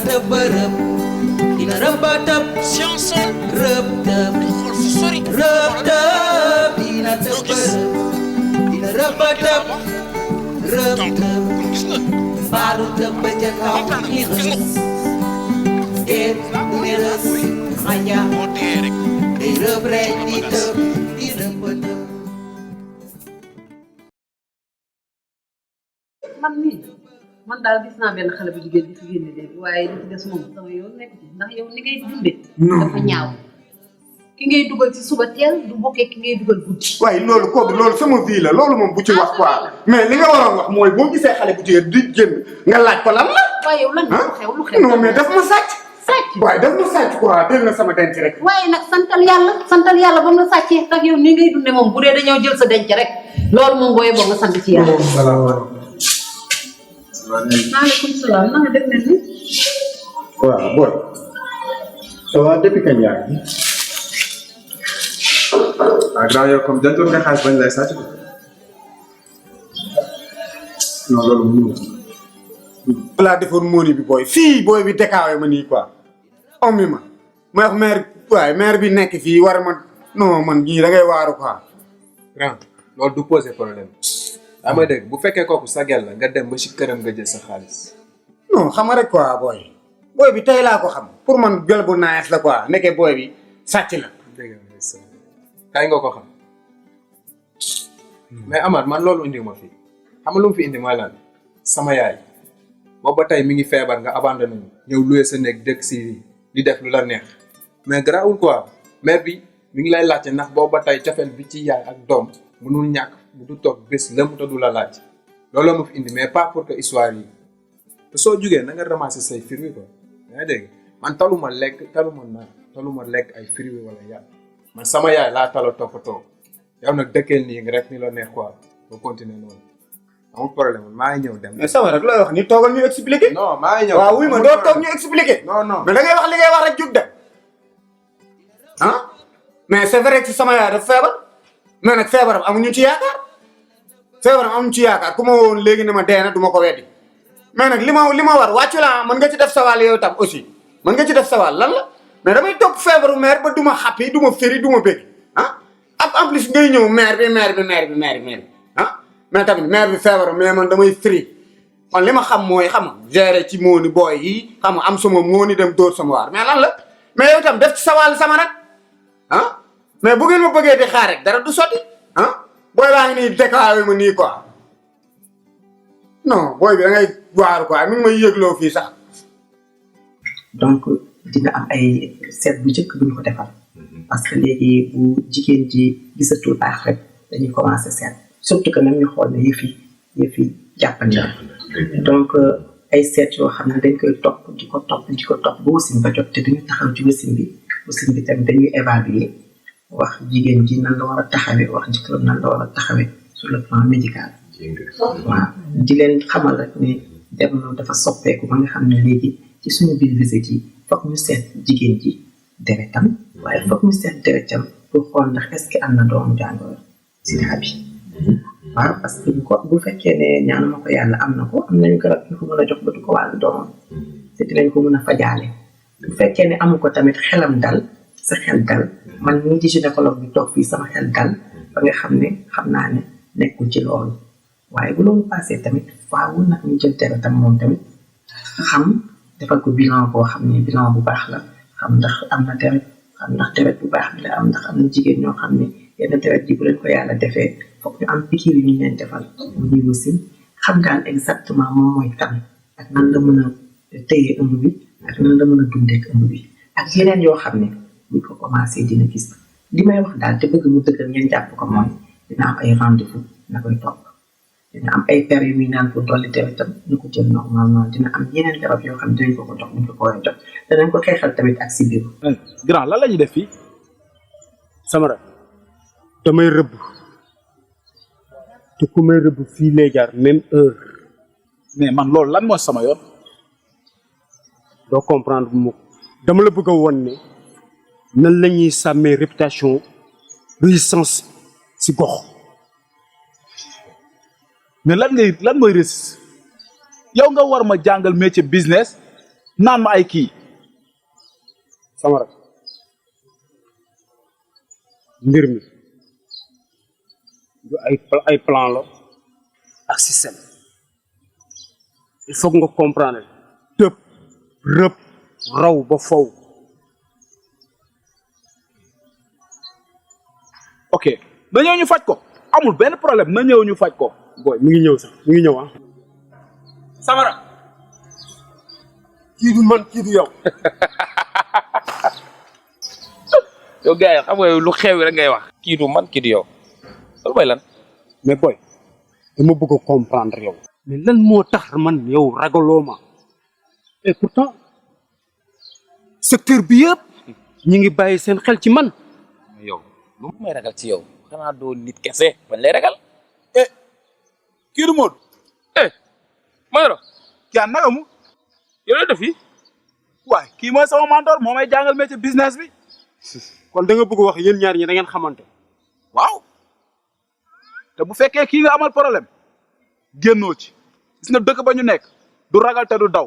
tëb rëb dina rëb tëb science rëb tëb xool fu sori rëb tëb dina tëb rëb dina rëb tëb rëb tëb gis nga baalu tëb ba ca kaw ni rës déet du ne rës xaña moo dee rek day rëb rek di tëb di rëb tëb man daal gis naa benn xale bu jigéen di fi génne léegi waaye li ci des moom sama yoon nekk ci ndax yow ni ngay dundee dafa ñaaw ki ngay dugal ci suba teel du bokkee ki ngay dugal guddi waaye loolu kooku loolu sama vie la loolu moom bu ci wax quoi mais li nga waroon wax mooy boo gisee xale bu jigéen di génn nga laaj ko lan la. waaye yow lan nga xew lu xew non mais daf ma sàcc. sàcc waaye daf ma sàcc quoi dégg na sama denc rek. waaye nag santal yàlla ba mu la sàccee ndax yow ni ngay dundee moom bu dee dañoo jël sa denc rek loolu moom booy boo nga sant ci yàlla. maaleykum salaam na nga def ne ni. waaw booy. ça va depuis kañ yaa ngi. ah grand yow comme jantoon nga xaalis bañ lay sàcc ko. non loolu mënul. balaa defoon móoni bi booy fii booy bi dékaawee ma nii quoi. ommi ma wax maire bi nekk fii war ma non man ñii da ngay waaru quoi. grand loolu du poser problème. daa may dégg bu fekkee kooku sa gel la nga dem ba ci këram nga jël sa xaalis. non xam nga rek quoi booy bi tey laa ko xam pour man gel bu naes la quoi nekkee booy bi sàcc la. dégg nga kaay nga ko xam. mais Amath man loolu indi ma fii xam nga lu mu fi indi mooy lan sama yaay boobu ba tey mi ngi feebar nga abandonné ñu ñëw loué sa néeg dëkk si di def lu la neex mais garaawul quoi mère bi mi ngi lay laajte ndax boobu ba tey cofeel bi ci yaay ak doom mënul ñàkk bu du toog bés lëmm te du la laaj loolu ma fi indi mais pas pour que histoire yi te soo jugee na nga ramasser say fruits quoi yaa ngi dégg man taluma lekk taluma naan taluma lekk ay fruits wala yàlla man sama yaay laa tala toppatoo yow nag dëkkeel nii nga rek ni la neex quoi ba continuer noonu amul problème maa ngi ñëw dem. mais sama rek looy wax ni toogal ñu expliquer. non maa ngi ñëw waaw wuy ma doo toog ñu expliquer. non mais da ngay wax li ngay wax rek jug de ah mais c'est vrai que sama yaay dafa feebar mais nag feebaram amuñu ci yaakaar ku ma woon léegi ne ma dee na du ma ko weddi mais nag li ma war wàccu la mën nga ci def sa wàll yow tam aussi mën nga ci def sa wàll lan la mais damay topp feebaru mère ba du ma xàppi du ma féri du ma bëgg ah en plus ngay ñëw mère bi ah mais tamit mère bi feebaru mais man damay firi man li ma xam mooy xam nga gérer ci mooni booy yi xam nga am sama mooni dem dóor sama waar mais lan la mais yow tam def ci sa wàll sama rek ah mais bu ngeen ma bëggee di xaar rek dara du sotti ah booy baa ngi nii déclaré ma nii quoi non booy bi da ngay waaru quoi mi ngi may yëgloo fii sax. donc dina am ay seet bu njëkk bu ñu ko defal parce que léegi bu jigéen ji gisatul baax rek dañuy commencé seet surtout que même ñu xool ne yëf yi jàppandi na donc ay seet yoo xam ne dañ koy topp di ko topp ba wasin ba jot te duñu taxaw ci wasin bi tamit dañuy évaluer wax jigéen ji nan la war a taxawee wax jëkkëram nan la war a taxawee sur le plan médical waaw di leen xamal rek ne jamono dafa soppeeku ba nga xam ne léegi ci suñu biir visite yi foog ñu seet jigéen ji deretam waaye foog ñu seet deretam pour xool ndax est-ce que am na doomu jàngoro sida bi waaw parce que bu fekkee ne ñaanuma ko yàlla am na ko am nañu garab ñu ko mën a jox ba du ko wàllu doomam te dinañ ko mën a fajaale bu fekkee ne amu ko tamit xelam dal sa xel dal man mii di gynécologue bi toog fii sama xel dal ba nga xam ne xam naa ne nekkul ci loolu waaye bu loolu passé tamit faawul nag ñu jël deretam moom tamit xam defal ko bilan boo xam ne bilan bu baax la xam ndax am na deret xam ndax deret bu baax bi la am ndax am na jigéen ñoo xam ne yenn deret ji bu leen ko yàlla defee foog ñu am pikiir yu ñu leen defal bu ñuy wasin xam ngaan exactement moom mooy kan ak nan la mën a téye ëmb bi ak nan la mën a dundeek ëmb bi ak yeneen yoo xam ne buñ ko commencé dina gis li may wax daal te bëgg mu dëggal ngeen jàpp ko mooy dina am ay rendez-vous na koy topp dina am ay per yu muy naan pour dolli deretam ñu ko jël normalement dina am yeneen garab yoo xam ne dinañ ko jox ñu ko war a jox danañ ko xeexal tamit ak si biir. grand lan la ñuy def fii. sama rek damay rëbb te ku may rëbb fii lay jaar même heure. mais man loolu lan mooy sama yoon. doo comprendre bu ma dama la bëgg a won ne nan la ñuy sàmmee réputation résistance si gox. mais lan mooy risque yow nga war ma jàngal métier business naan ma ay kii sama rek mbir mi du ay plan la ak système il faut nga comprendre tëb rëb raw ba fow ok na ñëw ñu faj ko amul benn problème na ñëw ñu faj ko booy mi ngi ñëw sax mi ngi ñëw ah Samara kii du man kii du yow yow gars yi xam nga lu xew rek ngay wax kii du man kii du yow loolu mooy lan mais booy dama bëgg a comprendre yow mais lan moo tax man yow ragaloo ma et pourtant secteur bi yëpp ñi ngi bàyyi seen xel ci man yow lu may ragal ci yow xanaa doo nit kese bañ lay ragal kii du Modou Mayoro kii an naka mu yow la def fii waaye kii mooy sama mentor moo may jàngal métier business bi kon da nga bëgg wax yéen ñaar ñi da ngeen xamante waaw te bu fekkee kii nga amal problème génnoo ci gis nga dëkk ba ñu nekk du ragal te du daw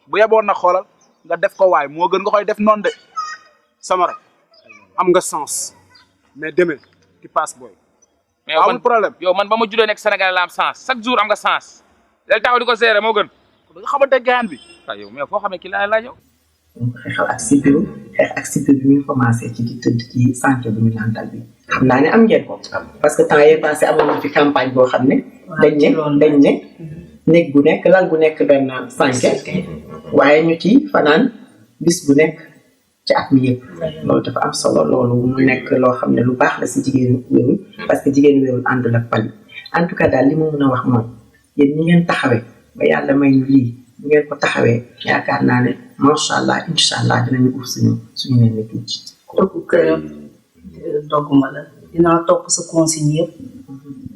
bu yeboon na xoolal nga def ko waay moo gën nga koy def noonu de Samara am nga sens mais demee ki passe booy mais yow amul problème yow man ba ma juddoo nekk Sénégal la am sens chaque jour am nga sens del taxaw di ko gérer moo gën da nga xamante gaan bi waaw yow mais foo xamee ki laa laaj yow donc xeexal ak sibiru xeex ak sibiru bi ñu commencé ci di tëdd ci santé bu ñu nantal bi xam naa ne am ngeen ko parce que temps yee passé amoon na fi campagne boo xam ne dañ ne néeg bu nekk lal bu nekk benn santé waaye ñu ci fanaan bis bu nekk ci at mi yëpp loolu dafa am solo loolu mu nekk loo xam ne lu baax la si jigéenu wérul parce que jigéenu wérul àndul ak pali en tout cas daal li ma mën a wax mooy yéen ñi ngeen taxawee ba yàlla may ñu lii ñu ngeen ko taxawee yaakaar naa ne macha allah incha allah dinañu uuf suñu mel ni tuuti. kooku kër dogguma la dinaa topp sa consigne yëpp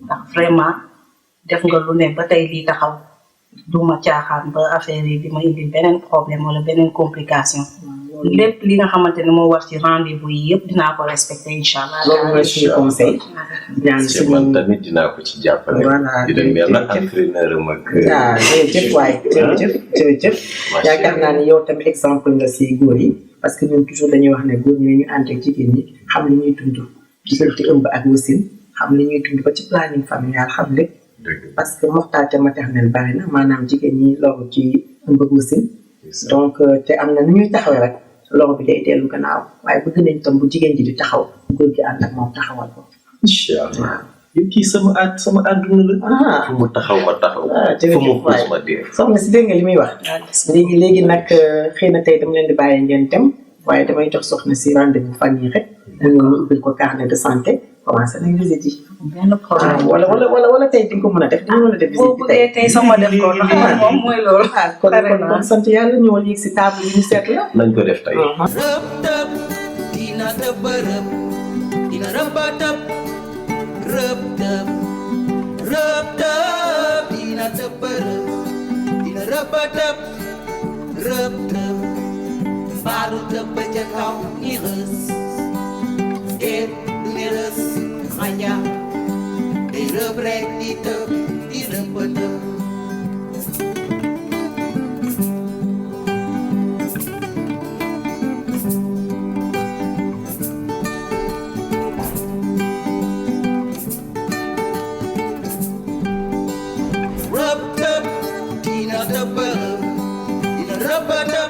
ndax vraiment def nga lu ne ba tey lii taxaw du ma caaxaan ba affaire yi di ma indil beneen problème wala beneen complication lépp li nga xamante ne moo war ci rendez-vous yi yëpp dinaa ko respecté incha allah. loolu mooy suñu conseil. ñaan suñu man tamit dinaa ko ci jàppale. voilà dina mel na entraîneur am ak. jërëjëf waay jërëjëf yaakaar naa ne yow tamit exemple nga si góor yi parce que ñun toujours dañuy wax ne góor ñi ñu ànd ak jigéen ñi xam li ñuy dund diggante ëmb ak wasin xam li ñuy dund ba ci planning familial xam lépp parce que mortalité maternelle bari na maanaam jigéen ñi loru ci ëmb ak wasin donc te am na nu ñuy taxawee rek loru bi day dellu gannaaw waaye bëgg nañ tam bu jigéen ji di taxaw góor gi ànd ak moom taxawal ko incha allah yéen kii sama àdduna la. fu mu taxaw ma taxaw. fu mu puus ma dee. soxna si dégg nga li muy wax. léegi nag xëy na tey dama leen di bàyyi ngeen dem waaye damay jox soxna si rendez-vous fan yii rek. mu ñëw ñu ubbil ko carnet de santé commencé nañ visite yi. benn problème wala tey di nga ko mën a def di nga mën a def. visite boo bëggee tey sama def ko ndax man moom mooy loolu. kon sant yàlla ñëwal yéeg si table yi ñu seet la. nañ ko def tey. rëb tëb dina tëb rëb dina rëb tëb rëb tëb dina tëb rëb dina rëb tëb mbaaru tëb ba ca kaw ni rës déet du ne rës xanja di rëb rek di tëb di rëb tëb Rub dub, Tina the bird, in a rubber dub.